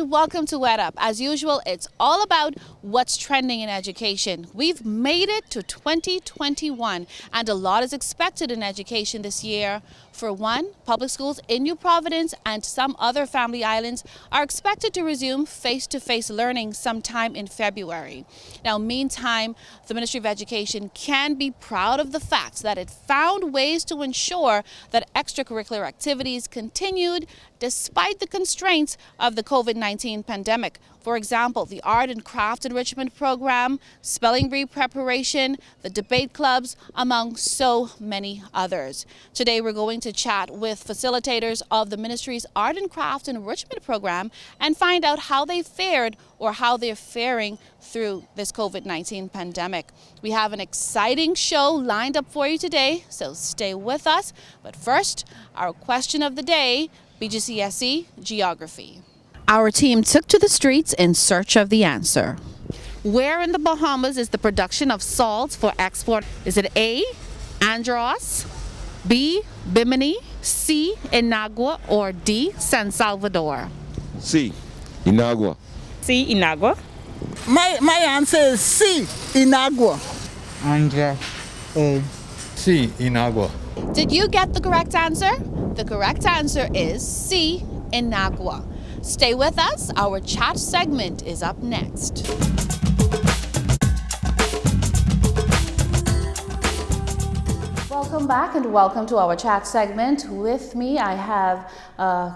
and welcome to Wet Up. As usual, it's all about what's trending in education. We've made it to 2021 and a lot is expected in education this year. For one, public schools in New Providence and some other family islands are expected to resume face-to-face learning sometime in February. Now, meantime, the Ministry of Education can be proud of the fact that it found ways to ensure that extracurricular activities continued despite the constraints of the COVID-19 pandemic. For example, the Art and Craft Enrichment Program, Spelling Bee preparation, the debate clubs, among so many others. Today we're going to chat with facilitators of the Ministry's Art and Craft Enrichment Program and find out how they fared or how they're faring through this COVID-19 pandemic. We have an exciting show lined up for you today, so stay with us. But first, our question of the day, BGCSE Geography. Our team took to the streets in search of the answer. Where in the Bahamas is the production of salt for export? Is it A, Andros, B, Bimini, C, Inagua, or D, San Salvador? C, Inagua. C, Inagua. My answer is C, Inagua. Andre A. C, Inagua. Did you get the correct answer? The correct answer is C, Inagua. Stay with us. Our chat segment is up next. Welcome back and welcome to our chat segment. With me, I have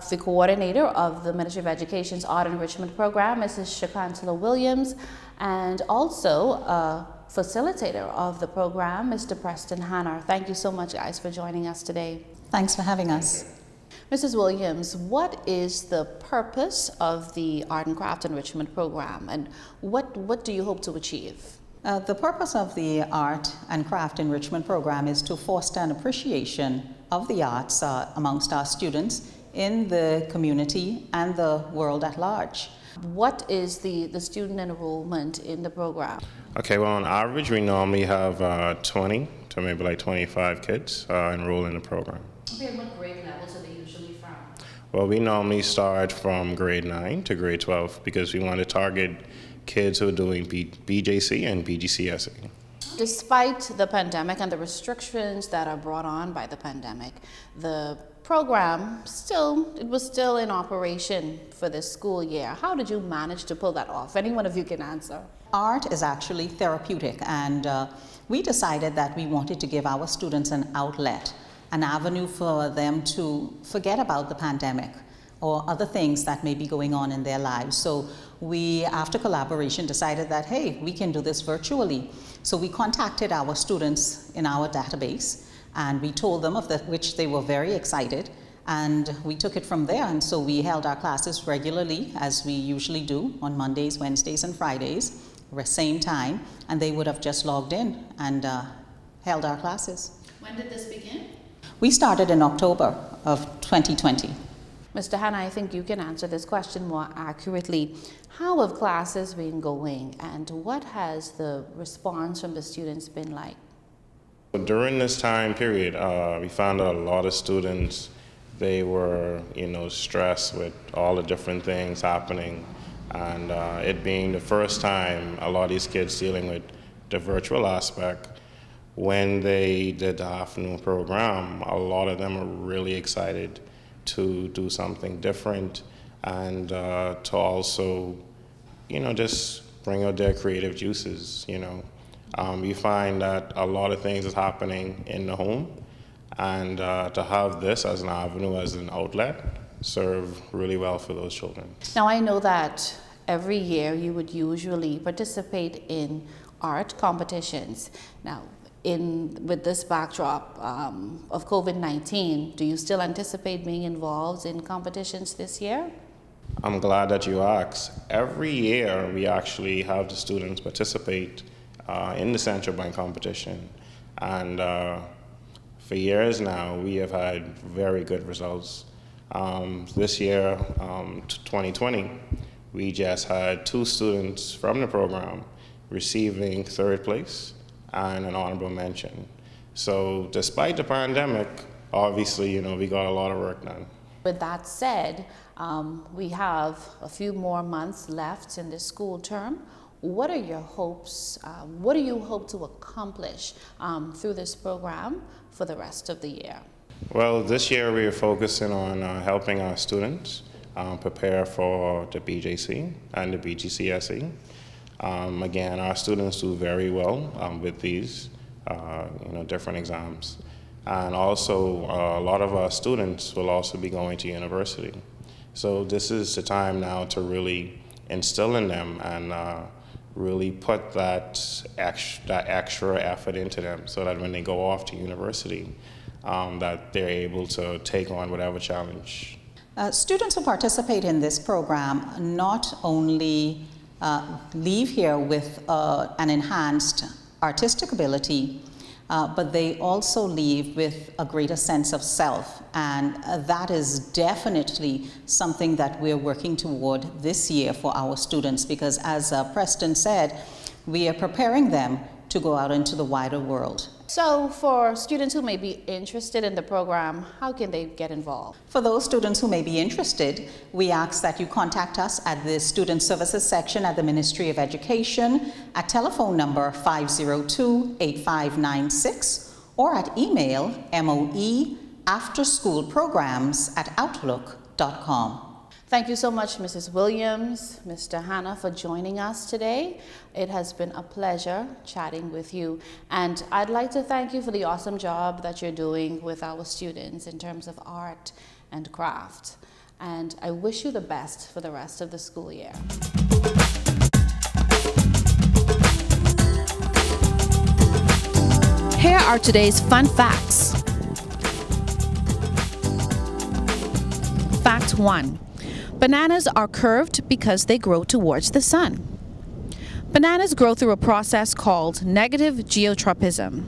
the coordinator of the Ministry of Education's Art Enrichment Program, Mrs. Shakantala Williams, and also a facilitator of the program, Mr. Preston Hannar. Thank you so much, guys, for joining us today. Thanks for having us. Mrs. Williams, what is the purpose of the Art and Craft Enrichment Program, and what do you hope to achieve? The purpose of the Art and Craft Enrichment Program is to foster an appreciation of the arts amongst our students in the community and the world at large. What is the student enrollment in the program? Okay, well, on average, we normally have 20 to maybe like 25 kids enroll in the program. Okay, and what grade levels are they usually from? Well, we normally start from grade 9 to grade 12 because we want to target kids who are doing BJC and BGCSE. Despite the pandemic and the restrictions that are brought on by the pandemic, the program was still in operation for this school year. How did you manage to pull that off? Any one of you can answer. Art is actually therapeutic, and we decided that we wanted to give our students an outlet, an avenue for them to forget about the pandemic or other things that may be going on in their lives. So we, after collaboration, decided that, hey, we can do this virtually. So we contacted our students in our database and we told them which they were very excited, and we took it from there. And so we held our classes regularly, as we usually do, on Mondays, Wednesdays, and Fridays, same time, and they would have just logged in and held our classes. When did this begin? We started in October of 2020. Mr. Hanna, I think you can answer this question more accurately. How have classes been going, and what has the response from the students been like? During this time period, we found out a lot of students, they were, stressed with all the different things happening, and it being the first time a lot of these kids dealing with the virtual aspect. When they did the afternoon program, a lot of them are really excited to do something different and to also, just bring out their creative juices, You find that a lot of things is happening in the home, and to have this as an avenue, as an outlet, serve really well for those children. Now, I know that every year you would usually participate in art competitions. Now, with this backdrop of COVID-19, do you still anticipate being involved in competitions this year? I'm glad that you asked. Every year we actually have the students participate in the Central Bank competition, and for years now we have had very good results. This year, 2020, we just had 2 students from the program receiving 3rd place and an honorable mention. So despite the pandemic, obviously, we got a lot of work done. With that said, we have a few more months left in this school term. What are your hopes? What do you hope to accomplish through this program for the rest of the year? Well, this year we are focusing on helping our students prepare for the BJC and the BGCSE. Again, our students do very well with these different exams. And also, a lot of our students will also be going to university. So this is the time now to really instill in them and really put that extra effort into them so that when they go off to university, that they're able to take on whatever challenge. Students who participate in this program not only leave here with an enhanced artistic ability, but they also leave with a greater sense of self, and that is definitely something that we're working toward this year for our students, because as Preston said, we are preparing them to go out into the wider world. So for students who may be interested in the program, how can they get involved? For those students who may be interested, we ask that you contact us at the Student Services section at the Ministry of Education at telephone number 502-8596 or at email moeafterschoolprograms@outlook.com. Thank you so much, Mrs. Williams, Mr. Hanna, for joining us today. It has been a pleasure chatting with you. And I'd like to thank you for the awesome job that you're doing with our students in terms of art and craft. And I wish you the best for the rest of the school year. Here are today's fun facts. Fact 1. Bananas are curved because they grow towards the sun. Bananas grow through a process called negative geotropism.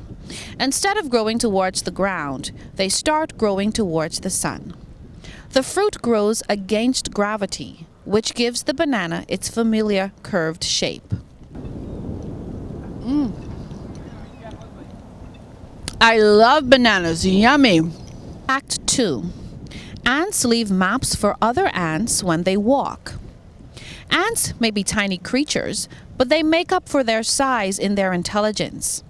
Instead of growing towards the ground, they start growing towards the sun. The fruit grows against gravity, which gives the banana its familiar curved shape. I love bananas, yummy. Fact 2. Ants leave maps for other ants when they walk. Ants may be tiny creatures, but they make up for their size in their intelligence.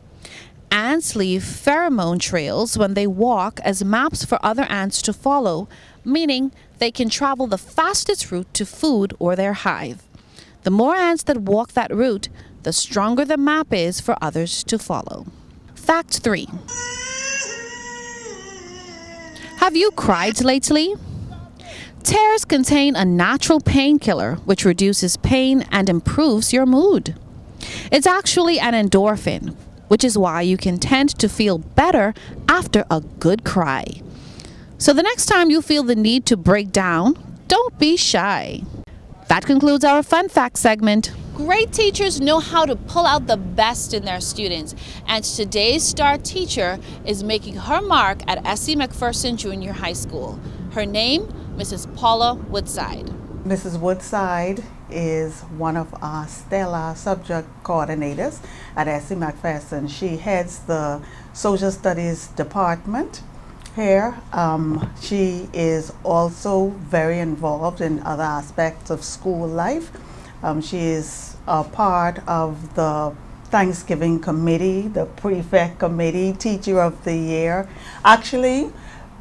Ants leave pheromone trails when they walk as maps for other ants to follow, meaning they can travel the fastest route to food or their hive. The more ants that walk that route, the stronger the map is for others to follow. Fact 3. Have you cried lately? Tears contain a natural painkiller which reduces pain and improves your mood. It's actually an endorphin, which is why you can tend to feel better after a good cry. So the next time you feel the need to break down, don't be shy. That concludes our Fun Fact segment. Great teachers know how to pull out the best in their students, and today's star teacher is making her mark at S.C. McPherson Junior High School. Her name, Mrs. Paula Woodside. Mrs. Woodside is one of our stellar subject coordinators at S.C. McPherson. She heads the Social Studies Department here. She is also very involved in other aspects of school life. She is a part of the Thanksgiving committee, the prefect committee, teacher of the year. Actually,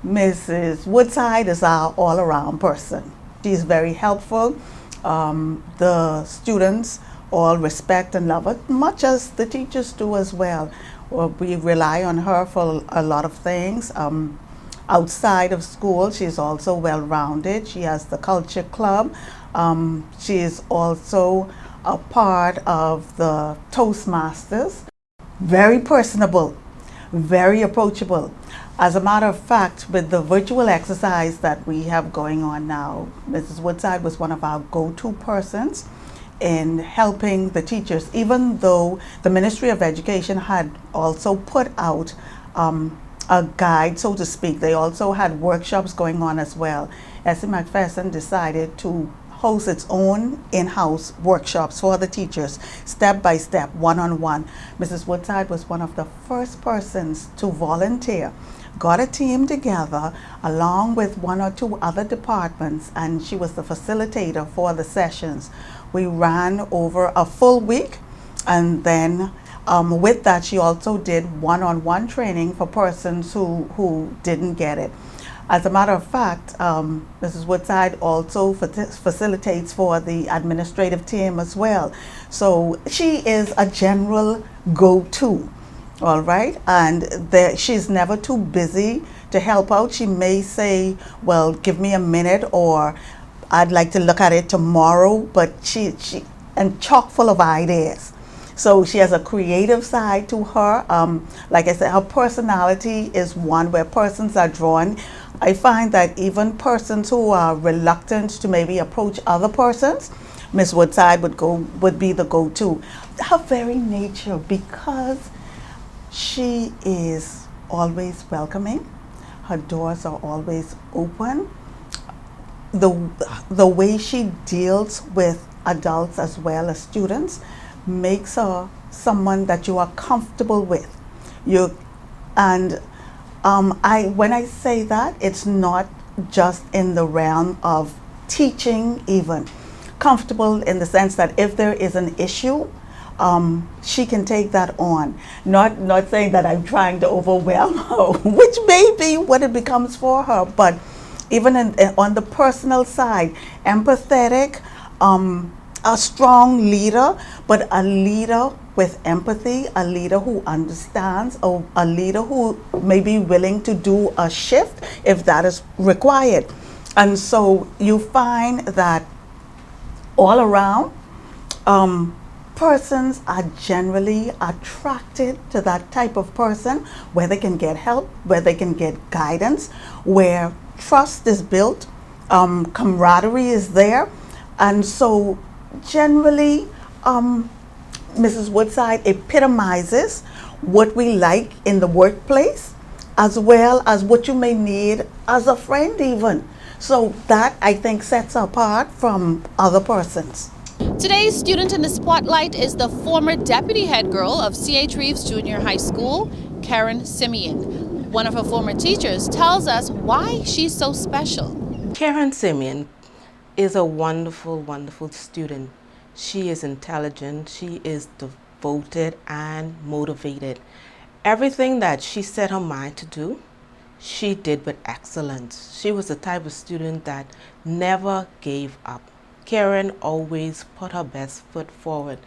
Mrs. Woodside is our all-around person. She's very helpful. The students all respect and love her, much as the teachers do as well. We rely on her for a lot of things. Outside of school, she's also well-rounded. She has the culture club. She is also a part of the Toastmasters. Very personable, very approachable. As a matter of fact, with the virtual exercise that we have going on now, Mrs. Woodside was one of our go-to persons in helping the teachers, even though the Ministry of Education had also put out a guide, so to speak. They also had workshops going on as well. S.C. McPherson decided to host its own in-house workshops for the teachers, step by step, one-on-one. Mrs. Woodside was one of the first persons to volunteer got a team together along with one or two other departments, and she was the facilitator for the sessions. We ran over a full week, and then with that, she also did one-on-one training for persons who didn't get it. As a matter of fact, Mrs. Woodside also facilitates for the administrative team as well. So she is a general go-to, all right? And she's never too busy to help out. She may say, well, give me a minute, or I'd like to look at it tomorrow, but she and chock full of ideas. So she has a creative side to her. Like I said, her personality is one where persons are drawn. I find that even persons who are reluctant to maybe approach other persons, Miss Woodside would be the go-to. Her very nature, because she is always welcoming, her doors are always open. The way she deals with adults as well as students makes her someone that you are comfortable with. When I say that, it's not just in the realm of teaching even. Comfortable in the sense that if there is an issue, she can take that on. Not saying that I'm trying to overwhelm her, which may be what it becomes for her, but even on the personal side, empathetic, a strong leader, but a leader with empathy, a leader who understands, or a leader who may be willing to do a shift if that is required. And so you find that all around, persons are generally attracted to that type of person, where they can get help, where they can get guidance, where trust is built, camaraderie is there. And so generally, Mrs. Woodside epitomizes what we like in the workplace, as well as what you may need as a friend even. So that, I think, sets her apart from other persons. Today's student in the spotlight is the former deputy head girl of C.H. Reeves Junior High School, Karen Simeon. One of her former teachers tells us why she's so special. Karen Simeon is a wonderful, wonderful student. She is intelligent, she is devoted and motivated. Everything that she set her mind to do, she did with excellence. She was the type of student that never gave up. Karen always put her best foot forward.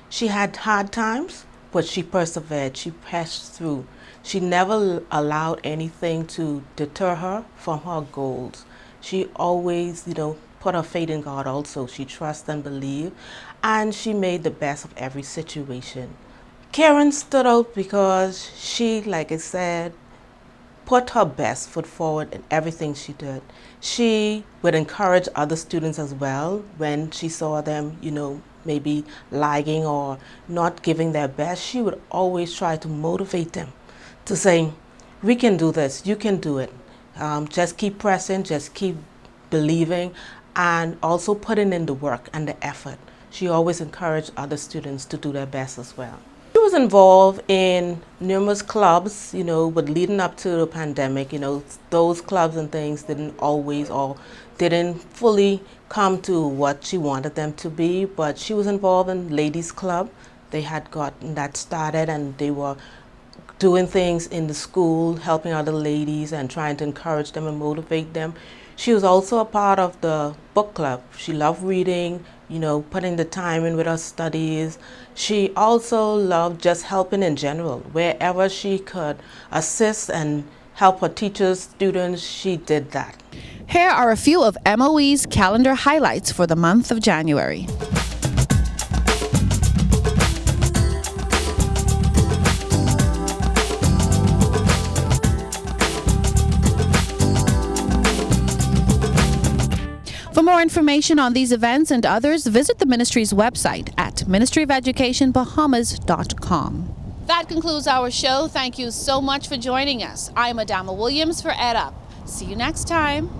She had hard times, but she persevered, she pressed through. She never allowed anything to deter her from her goals. She always, put her faith in God also. She trusts and believed, and she made the best of every situation. Karen stood out because she, like I said, put her best foot forward in everything she did. She would encourage other students as well when she saw them, maybe lagging or not giving their best. She would always try to motivate them to say, we can do this, you can do it. Just keep pressing, just keep believing, and also putting in the work and the effort. She always encouraged other students to do their best as well. She was involved in numerous clubs, but leading up to the pandemic, those clubs and things didn't always or didn't fully come to what she wanted them to be, but she was involved in Ladies Club. They had gotten that started, and they were doing things in the school, helping other ladies and trying to encourage them and motivate them. She was also a part of the book club. She loved reading, putting the time in with her studies. She also loved just helping in general. Wherever she could assist and help her teachers, students, she did that. Here are a few of MOE's calendar highlights for the month of January. For more information on these events and others, visit the ministry's website at ministryofeducationbahamas.com. That concludes our show. Thank you so much for joining us. I'm Adama Williams for EdUp. See you next time.